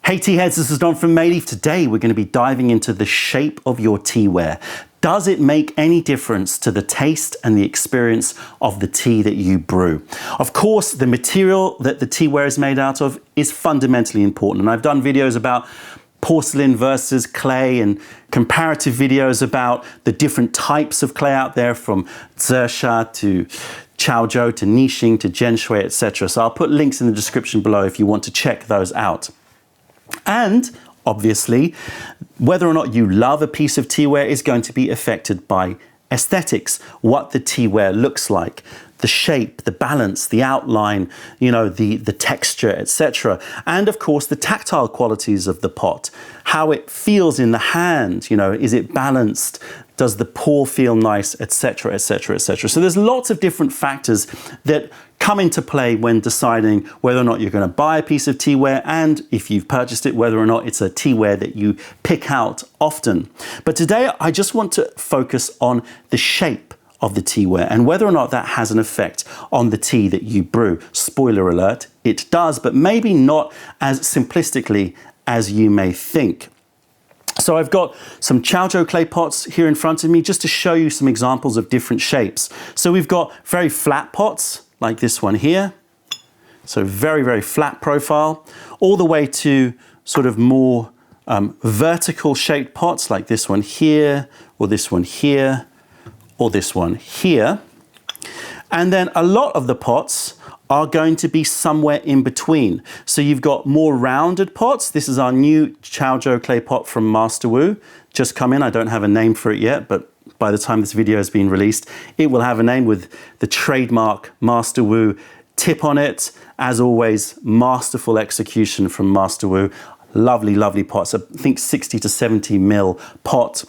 Hey tea heads, this is Don from Mayleaf. Today we're going to be diving into the shape of your teaware. Does it make any difference to the taste and the experience of the tea that you brew? Of course, the material that the teaware is made out of is fundamentally important. And I've done videos about porcelain versus clay and comparative videos about the different types of clay out there, from Zhersha to Chaozhou to Nixing to Zhenshui, etc. So I'll put links in the description below if you want to check those out. And obviously, whether or not you love a piece of teaware is going to be affected by aesthetics, what the teaware looks like, the shape, the balance, the outline, the texture, etc. And of course, the tactile qualities of the pot, how it feels in the hand, is it balanced? Does the pour feel nice, etc., etc., etc. So there's lots of different factors that come into play when deciding whether or not you're going to buy a piece of teaware, and if you've purchased it, whether or not it's a teaware that you pick out often. But today, I just want to focus on the shape of the teaware and whether or not that has an effect on the tea that you brew. Spoiler alert, it does, but maybe not as simplistically as you may think. So I've got some Chaozhou clay pots here in front of me just to show you some examples of different shapes. So we've got very flat pots like this one here. So very, very flat profile, all the way to sort of more vertical shaped pots like this one here, or this one here, or this one here. And then a lot of the pots are going to be somewhere in between. So you've got more rounded pots. This is our new Chaozhou clay pot from Master Wu. Just come in, I don't have a name for it yet, but by the time this video has been released, it will have a name with the trademark Master Wu tip on it. As always, masterful execution from Master Wu. Lovely, lovely pots. I think 60 to 70 ml pot.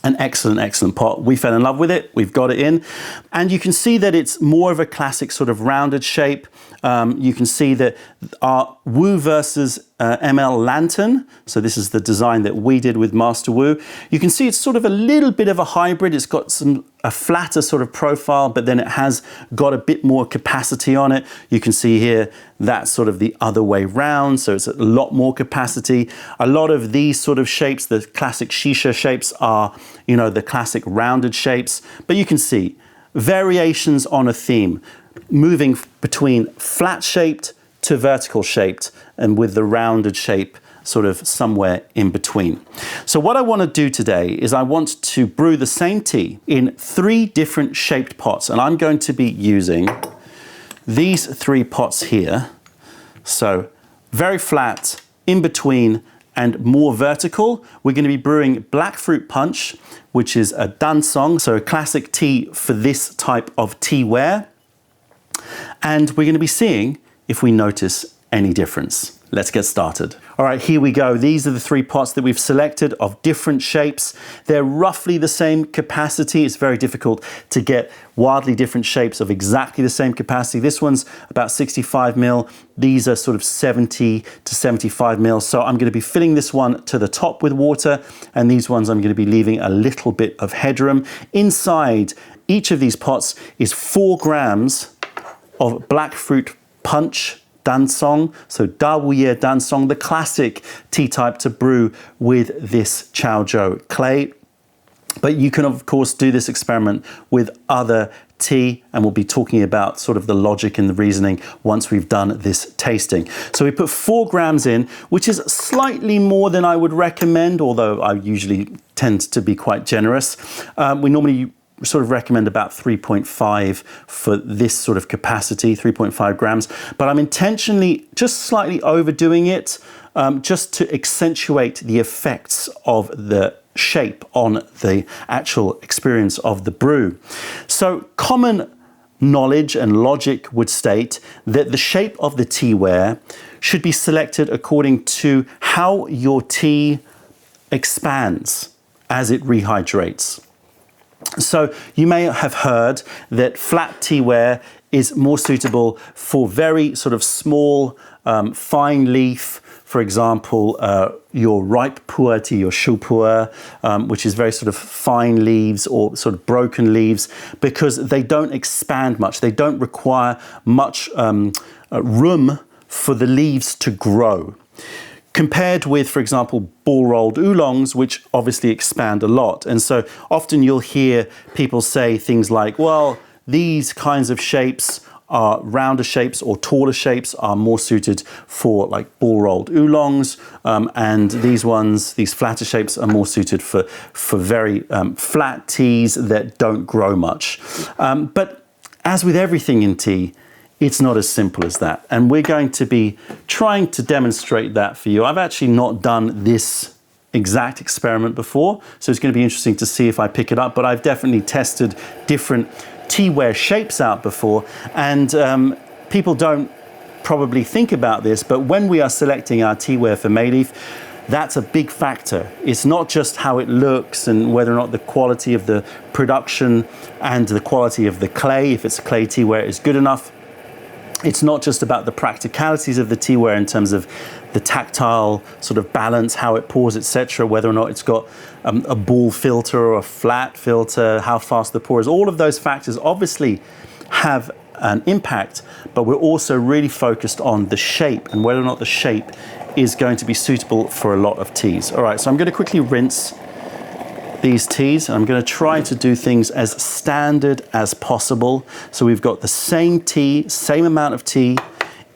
An excellent, excellent pot. We fell in love with it. We've got it in. And you can see that it's more of a classic sort of rounded shape. You can see that our Wu versus ML lantern. So this is the design that we did with Master Wu. You can see it's sort of a little bit of a hybrid. It's got a flatter sort of profile, but then it has got a bit more capacity on it. You can see here, that's sort of the other way round. So it's a lot more capacity. A lot of these sort of shapes, the classic shisha shapes are, the classic rounded shapes, but you can see variations on a theme, moving between flat shaped to vertical shaped, and with the rounded shape sort of somewhere in between. So what I want to do today is I want to brew the same tea in 3 different shaped pots, and I'm going to be using these 3 pots here. So very flat, in between, and more vertical. We're going to be brewing black fruit punch, which is a dansong, so a classic tea for this type of teaware. And we're going to be seeing if we notice any difference. Let's get started. All right, here we go. These are the 3 pots that we've selected of different shapes. They're roughly the same capacity. It's very difficult to get wildly different shapes of exactly the same capacity. This one's about 65 ml. These are sort of 70 to 75 ml. So I'm going to be filling this one to the top with water, and these ones I'm going to be leaving a little bit of headroom. Inside each of these pots is 4 grams of black fruit punch dansong, so Da Wu Ye dansong, the classic tea type to brew with this Chaozhou clay. But you can of course do this experiment with other tea, and we'll be talking about sort of the logic and the reasoning once we've done this tasting. So we put 4 grams in, which is slightly more than I would recommend, although I usually tend to be quite generous. We normally sort of recommend about 3.5 for this sort of capacity, 3.5 grams, but I'm intentionally just slightly overdoing it, just to accentuate the effects of the shape on the actual experience of the brew. So common knowledge and logic would state that the shape of the teaware should be selected according to how your tea expands as it rehydrates. So you may have heard that flat teaware is more suitable for very sort of small, fine leaf. For example, your ripe pu'er tea, your shu pu'er, which is very sort of fine leaves or sort of broken leaves, because they don't expand much. They don't require much room for the leaves to grow. compared with, for example, ball-rolled oolongs, which obviously expand a lot. And so often you'll hear people say things like, well, these kinds of shapes are rounder shapes or taller shapes are more suited for like ball-rolled oolongs, and these ones, these flatter shapes, are more suited for very flat teas that don't grow much. But as with everything in tea, it's not as simple as that. And we're going to be trying to demonstrate that for you. I've actually not done this exact experiment before, so it's going to be interesting to see if I pick it up, but I've definitely tested different teaware shapes out before, and people don't probably think about this, but when we are selecting our teaware for Mayleaf, that's a big factor. It's not just how it looks and whether or not the quality of the production and the quality of the clay, if it's clay teaware, is good enough. It's not just about the practicalities of the teaware in terms of the tactile sort of balance, how it pours, etc., whether or not it's got a ball filter or a flat filter, how fast the pour is. All of those factors obviously have an impact, but we're also really focused on the shape and whether or not the shape is going to be suitable for a lot of teas. All right, so I'm going to quickly rinse these teas. I'm going to try to do things as standard as possible. So we've got the same tea, same amount of tea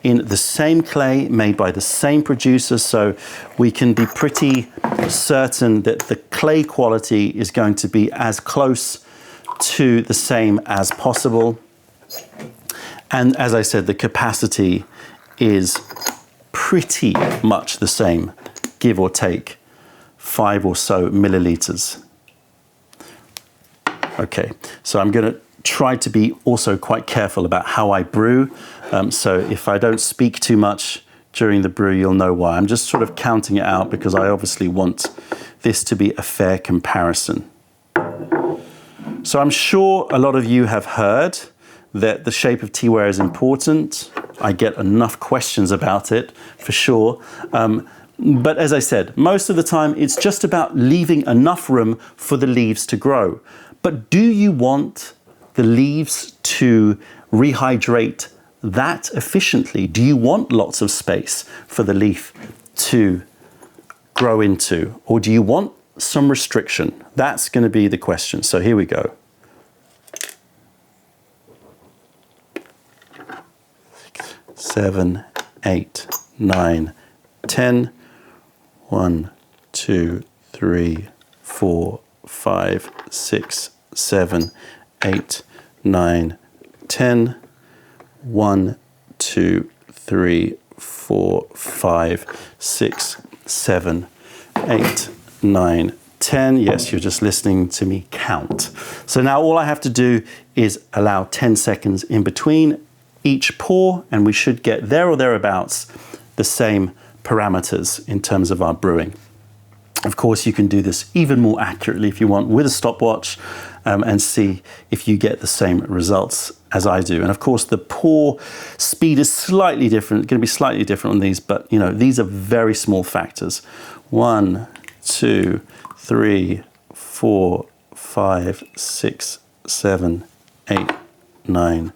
in the same clay made by the same producer, so we can be pretty certain that the clay quality is going to be as close to the same as possible. And as I said, the capacity is pretty much the same, give or take 5 or so milliliters. Okay, so I'm going to try to be also quite careful about how I brew. So if I don't speak too much during the brew, you'll know why. I'm just sort of counting it out because I obviously want this to be a fair comparison. So I'm sure a lot of you have heard that the shape of teaware is important. I get enough questions about it, for sure. But as I said, most of the time it's just about leaving enough room for the leaves to grow. But do you want the leaves to rehydrate that efficiently? Do you want lots of space for the leaf to grow into? Or do you want some restriction? That's going to be the question. So here we go. Seven, 8, 9, 10. 1, 2, 3, 4, 5, 6, 7, 8, 9, 10. 1, 2, 3, 4, 5, 6, 7, 8, 9, 10. Yes, you're just listening to me count. So now all I have to do is allow 10 seconds in between each pour, and we should get there or thereabouts the same parameters in terms of our brewing. Of course, you can do this even more accurately if you want with a stopwatch and see if you get the same results as I do. And of course, the pour speed is slightly different, going to be slightly different on these, but you know, these are very small factors. 1, 2, 3, 4, 5, 6, 7, 8, 9,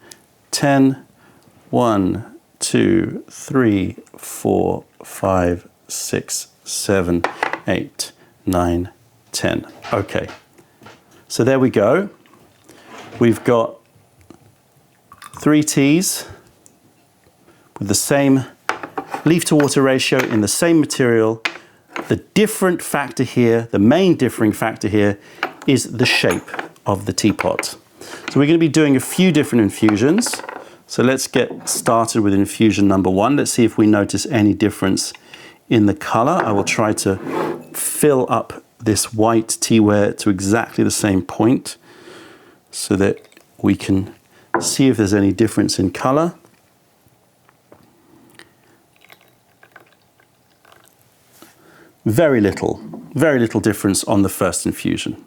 10. 1, 2, 3, 4, 5, 6, 7, 8, 9, 10. Okay, so there we go. We've got 3 teas with the same leaf to water ratio in the same material. The different factor here, the main differing factor here, is the shape of the teapot. So we're going to be doing a few different infusions. So let's get started with infusion number 1. Let's see if we notice any difference in the color. I will try to fill up this white teaware to exactly the same point so that we can see if there's any difference in color. Very little difference on the first infusion.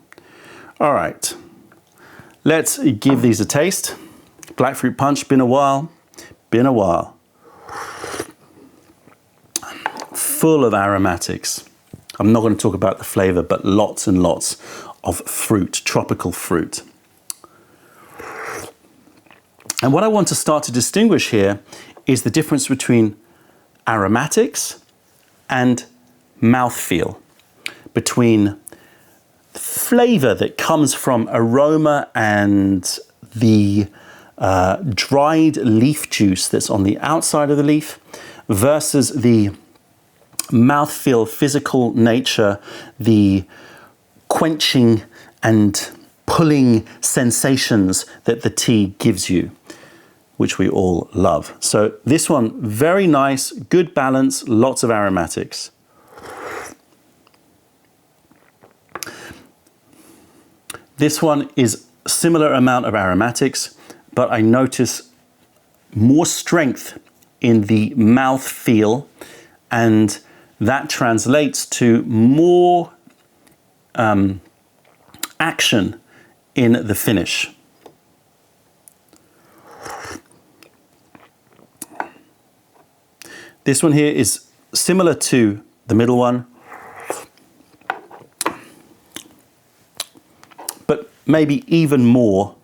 All right, let's give these a taste. Black fruit punch, been a while. Full of aromatics. I'm not going to talk about the flavor, but lots and lots of fruit, tropical fruit. And what I want to start to distinguish here is the difference between aromatics and mouthfeel, between flavor that comes from aroma and the dried leaf juice that's on the outside of the leaf versus the mouthfeel, physical nature, the quenching and pulling sensations that the tea gives you, which we all love. So this one, very nice, good balance, lots of aromatics. This one is similar amount of aromatics, but I notice more strength in the mouth feel, and that translates to more action in the finish. This one here is similar to the middle one, but maybe even more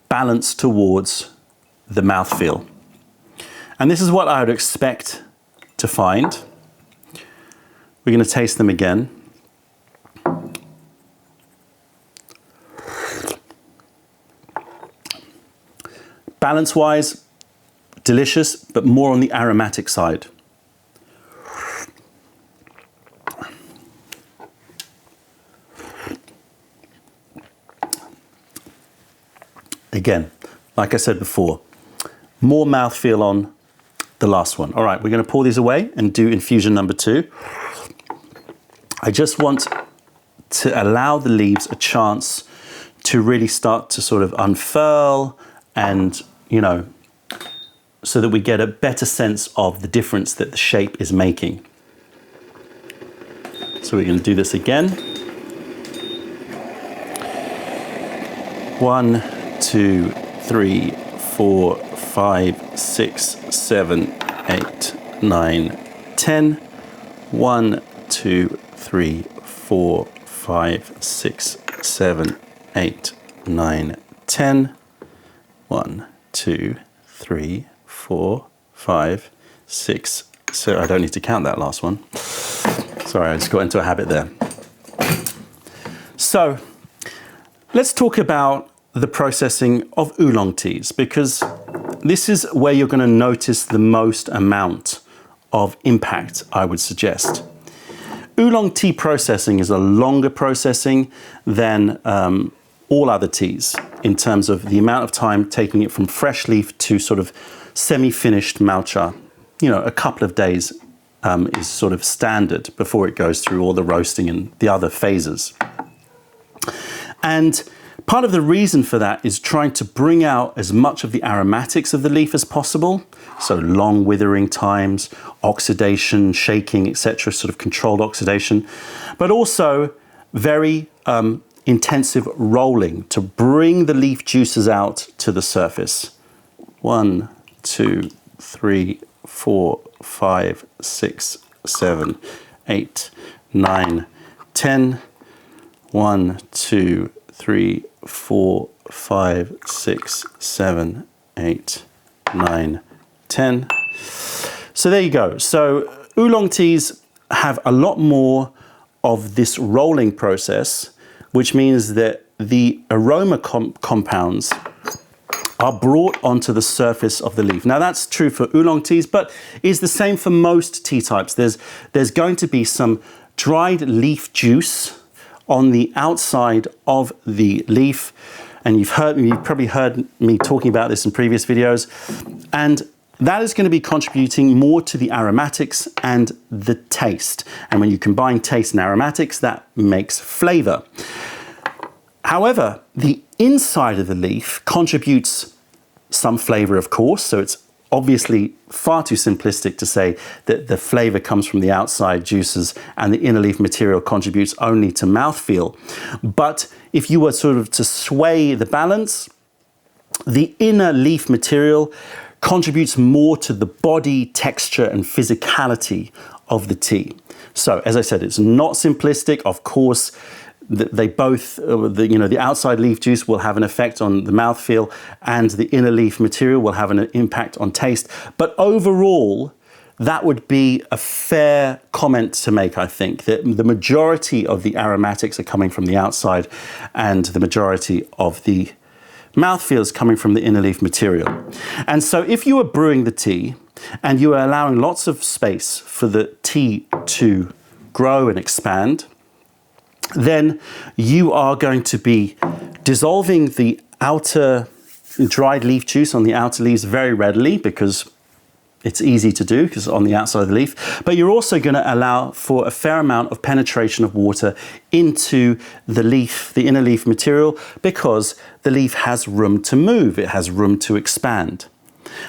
balanced towards the mouthfeel. And this is what I would expect to find. We're going to taste them again. Balance-wise, delicious, but more on the aromatic side. Again, like I said before, more mouthfeel on the last one. All right, we're going to pour these away and do infusion number 2. I just want to allow the leaves a chance to really start to sort of unfurl and, you know, so that we get a better sense of the difference that the shape is making. So we're going to do this again. 1, 2, 3, 4, 5, 6, 7, 8, 9, 10. 1, 2, 3, 4, 5, 6, 7, 8, 9, 10. 1, 2, 3, 4, 5, 6, 7. I don't need to count that last one. Sorry, I just got into a habit there. So let's talk about the processing of oolong teas, because this is where you're going to notice the most amount of impact, I would suggest. Oolong tea processing is a longer processing than all other teas in terms of the amount of time taking it from fresh leaf to sort of semi-finished malcha. You know, a couple of days is sort of standard before it goes through all the roasting and the other phases. And part of the reason for that is trying to bring out as much of the aromatics of the leaf as possible. So long withering times, oxidation, shaking, etc., sort of controlled oxidation, but also very intensive rolling to bring the leaf juices out to the surface. 1, 2, 3, 4, 5, 6, 7, 8, 9, 10. 1, 2, 3, 4, 5, 6, 7, 8, 9, 10. So there you go. So oolong teas have a lot more of this rolling process, which means that the aroma compounds are brought onto the surface of the leaf. Now that's true for oolong teas, but is the same for most tea types. There's going to be some dried leaf juice on the outside of the leaf, and you've probably heard me talking about this in previous videos, and that is going to be contributing more to the aromatics and the taste. And when you combine taste and aromatics, that makes flavor. However, the inside of the leaf contributes some flavor, of course, so it's obviously far too simplistic to say that the flavor comes from the outside juices and the inner leaf material contributes only to mouthfeel. But if you were sort of to sway the balance, the inner leaf material contributes more to the body texture and physicality of the tea. So as I said, it's not simplistic. Of course, they both, the outside leaf juice will have an effect on the mouthfeel and the inner leaf material will have an impact on taste. But overall, that would be a fair comment to make, I think, that the majority of the aromatics are coming from the outside and the majority of the mouthfeel is coming from the inner leaf material. And so if you are brewing the tea and you are allowing lots of space for the tea to grow and expand, then you are going to be dissolving the outer dried leaf juice on the outer leaves very readily, because it's easy to do because on the outside of the leaf, but you're also going to allow for a fair amount of penetration of water into the leaf, the inner leaf material, because the leaf has room to move, it has room to expand.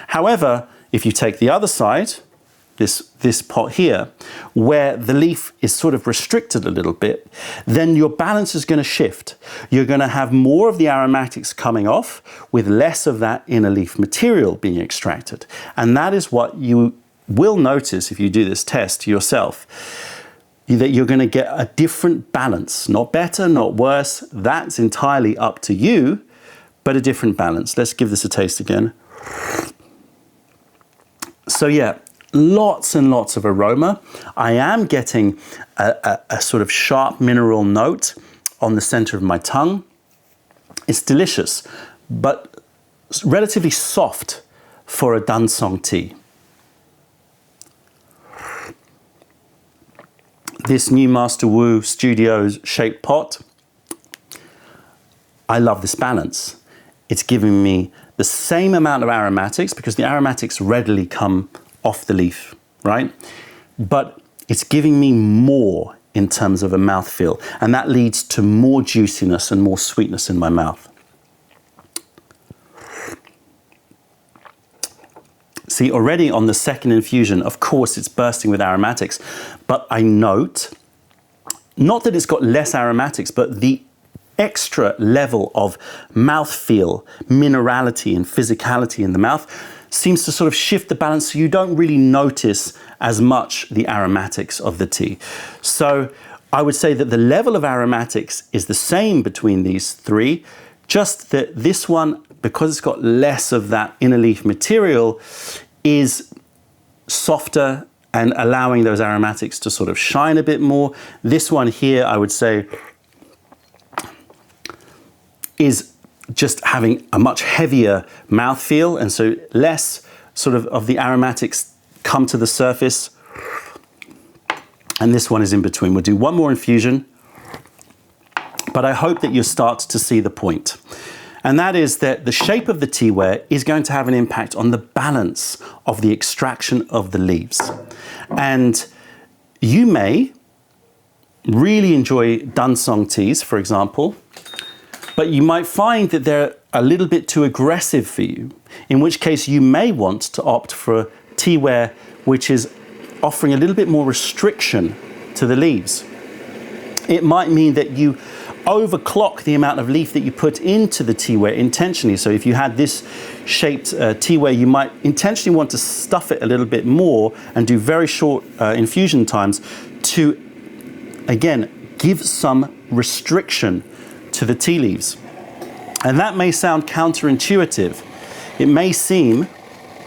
However, if you take the other side, this pot here, where the leaf is sort of restricted a little bit, then your balance is going to shift. You're going to have more of the aromatics coming off with less of that inner leaf material being extracted. And that is what you will notice if you do this test yourself, that you're going to get a different balance. Not better, not worse. That's entirely up to you, but a different balance. Let's give this a taste again. So yeah, lots and lots of aroma. I am getting a sort of sharp mineral note on the center of my tongue. It's delicious, but relatively soft for a Dansong tea. This new Master Wu Studios shaped pot, I love this balance. It's giving me the same amount of aromatics, because the aromatics readily come off the leaf, right? But it's giving me more in terms of a mouthfeel, and that leads to more juiciness and more sweetness in my mouth. See, already on the second infusion, of course, it's bursting with aromatics, but I note, not that it's got less aromatics, but the extra level of mouthfeel, minerality and physicality in the mouth seems to sort of shift the balance, so you don't really notice as much the aromatics of the tea. So I would say that the level of aromatics is the same between these three, just that this one, because it's got less of that inner leaf material, is softer and allowing those aromatics to sort of shine a bit more. This one here, I would say, is just having a much heavier mouthfeel, and so less sort of the aromatics come to the surface. And this one is in between. We'll do one more infusion, but I hope that you start to see the point. And that is that the shape of the teaware is going to have an impact on the balance of the extraction of the leaves. And you may really enjoy Dansong teas, for example, but you might find that they're a little bit too aggressive for you, in which case you may want to opt for a teaware which is offering a little bit more restriction to the leaves. It might mean that you overclock the amount of leaf that you put into the teaware intentionally. So if you had this shaped teaware, you might intentionally want to stuff it a little bit more and do very short infusion times to, again, give some restriction to the tea leaves. And that may sound counterintuitive. It may seem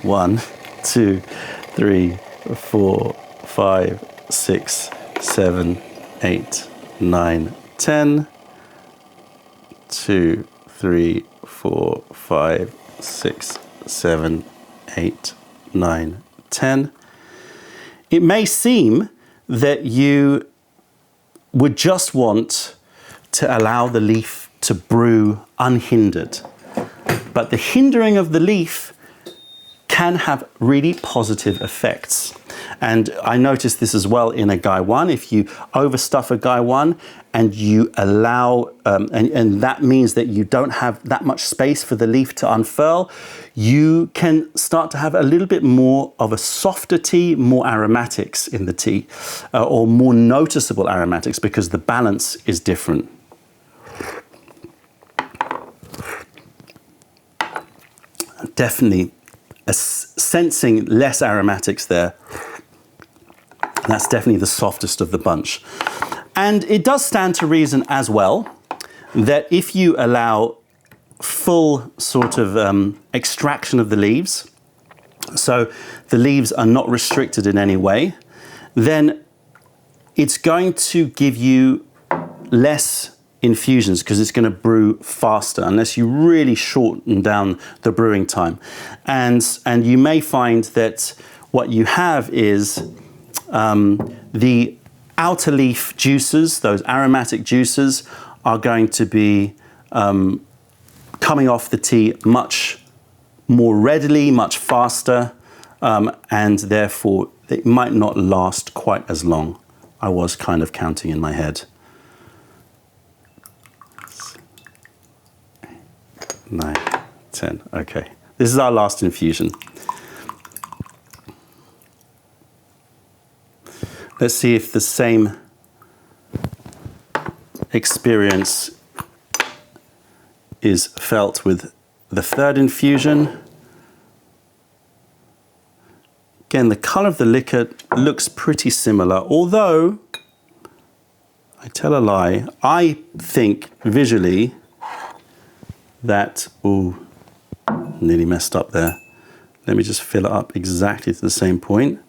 1, 2, 3, 4, 5, 6, 7, 8, 9, 10. 2, 3, 4, 5, 6, 7, 8, 9, 10. It may seem that you would just want to allow the leaf to brew unhindered, but the hindering of the leaf can have really positive effects. And I noticed this as well in a Gai 1. If you overstuff a Gai 1 and you allow, and that means that you don't have that much space for the leaf to unfurl, you can start to have a little bit more of a softer tea, more aromatics in the tea, or more noticeable aromatics, because the balance is different. Definitely sensing less aromatics there. That's definitely the softest of the bunch. And it does stand to reason as well that if you allow full sort of extraction of the leaves, so the leaves are not restricted in any way, then it's going to give you less infusions because it's going to brew faster unless you really shorten down the brewing time. And you may find that what you have is the outer leaf juices, those aromatic juices, are going to be coming off the tea much more readily, much faster, and therefore it might not last quite as long. I was kind of counting in my head. 9, 10, okay. This is our last infusion. Let's see if the same experience is felt with the third infusion. Again, the color of the liquor looks pretty similar, although, I tell a lie, I think visually that, ooh, nearly messed up there. Let me just fill it up exactly to the same point.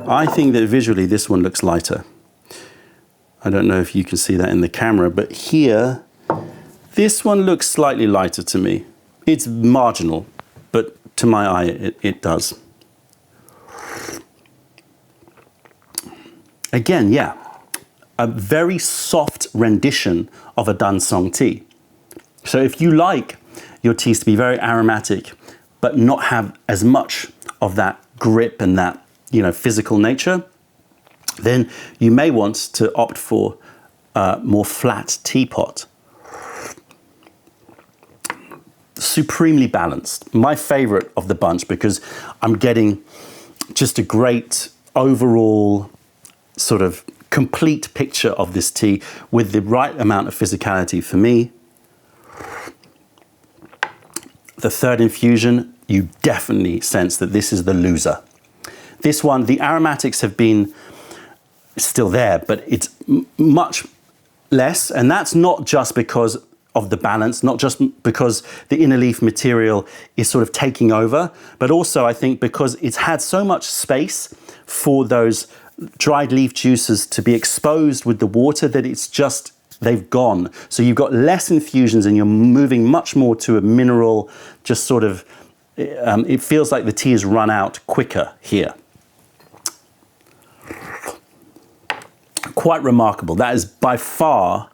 I think that visually this one looks lighter. I don't know if you can see that in the camera, but here, this one looks slightly lighter to me. It's marginal, but to my eye, it does. Again, yeah, a very soft rendition of a Dansong tea. So if you like your teas to be very aromatic, but not have as much of that grip and that, physical nature, then you may want to opt for a more flat teapot. Supremely balanced. My favorite of the bunch because I'm getting just a great overall sort of complete picture of this tea with the right amount of physicality for me. The third infusion, you definitely sense that this is the loser. This one, the aromatics have been still there, but it's much less, and that's not just because of the balance, not just because the inner leaf material is sort of taking over, but also I think because it's had so much space for those dried leaf juices to be exposed with the water that it's just, they've gone. So you've got less infusions and you're moving much more to a mineral, just sort of, it feels like the tea has run out quicker here. Quite remarkable. That is by far,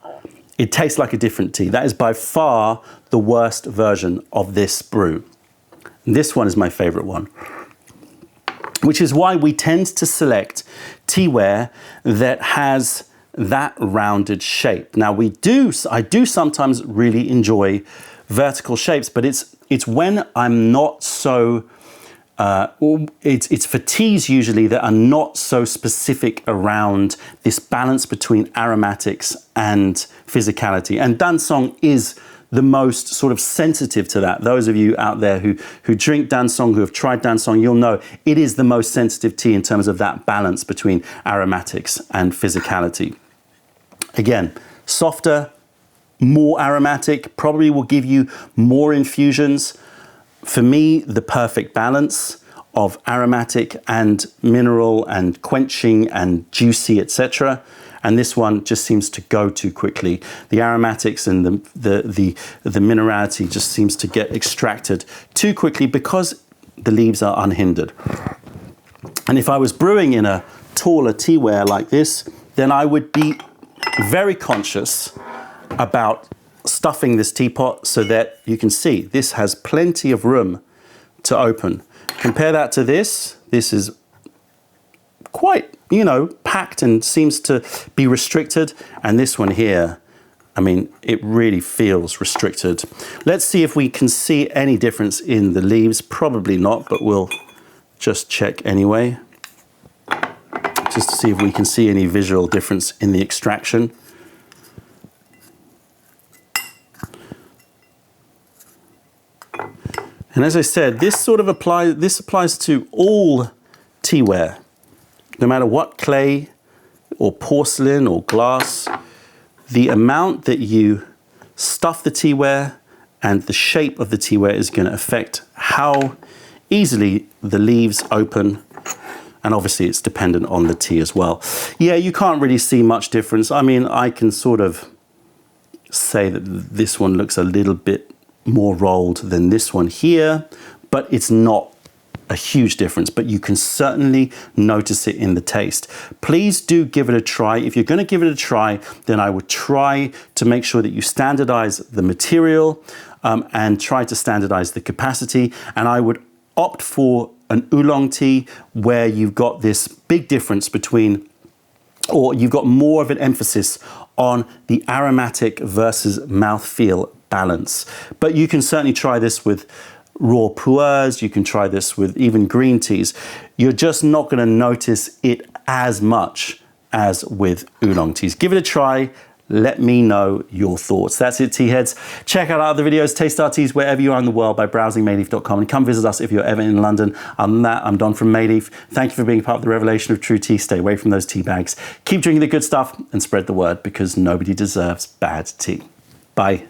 it tastes like a different tea. That is by far the worst version of this brew. And this one is my favorite one, which is why we tend to select teaware that has that rounded shape. Now I do sometimes really enjoy vertical shapes, but it's when I'm not so, it's for teas usually that are not so specific around this balance between aromatics and physicality. And Dansong is the most sort of sensitive to that. Those of you out there who drink Dansong, who have tried Dansong, you'll know it is the most sensitive tea in terms of that balance between aromatics and physicality. Again, softer, more aromatic, probably will give you more infusions. For me, the perfect balance of aromatic and mineral and quenching and juicy, etc. And this one just seems to go too quickly. The aromatics and the minerality just seems to get extracted too quickly because the leaves are unhindered. And if I was brewing in a taller teaware like this, then I would be very conscious about stuffing this teapot so that you can see this has plenty of room to open. Compare that to this. This is quite, packed and seems to be restricted. And this one here, I mean, it really feels restricted. Let's see if we can see any difference in the leaves. Probably not, but we'll just check anyway, just to see if we can see any visual difference in the extraction. And as I said, this applies to all teaware, no matter what clay or porcelain or glass. The amount that you stuff the teaware and the shape of the teaware is going to affect how easily the leaves open, and obviously it's dependent on the tea as well. Yeah, you can't really see much difference. I mean, I can sort of say that this one looks a little bit more rolled than this one here, but it's not a huge difference, but you can certainly notice it in the taste. Please do give it a try. If you're going to give it a try, then I would try to make sure that you standardize the material and try to standardize the capacity. And I would opt for an oolong tea where you've got this big difference between, or you've got more of an emphasis on the aromatic versus mouthfeel balance. But you can certainly try this with raw pu'ers, you can try this with even green teas. You're just not going to notice it as much as with oolong teas. Give it a try. Let me know your thoughts. That's it, tea heads. Check out our other videos, taste our teas wherever you are in the world by browsing mayleaf.com, and come visit us if you're ever in London. I'm Matt, I'm Don from Mayleaf. Thank you for being part of the revelation of true tea. Stay away from those tea bags. Keep drinking the good stuff and spread the word, because nobody deserves bad tea. Bye.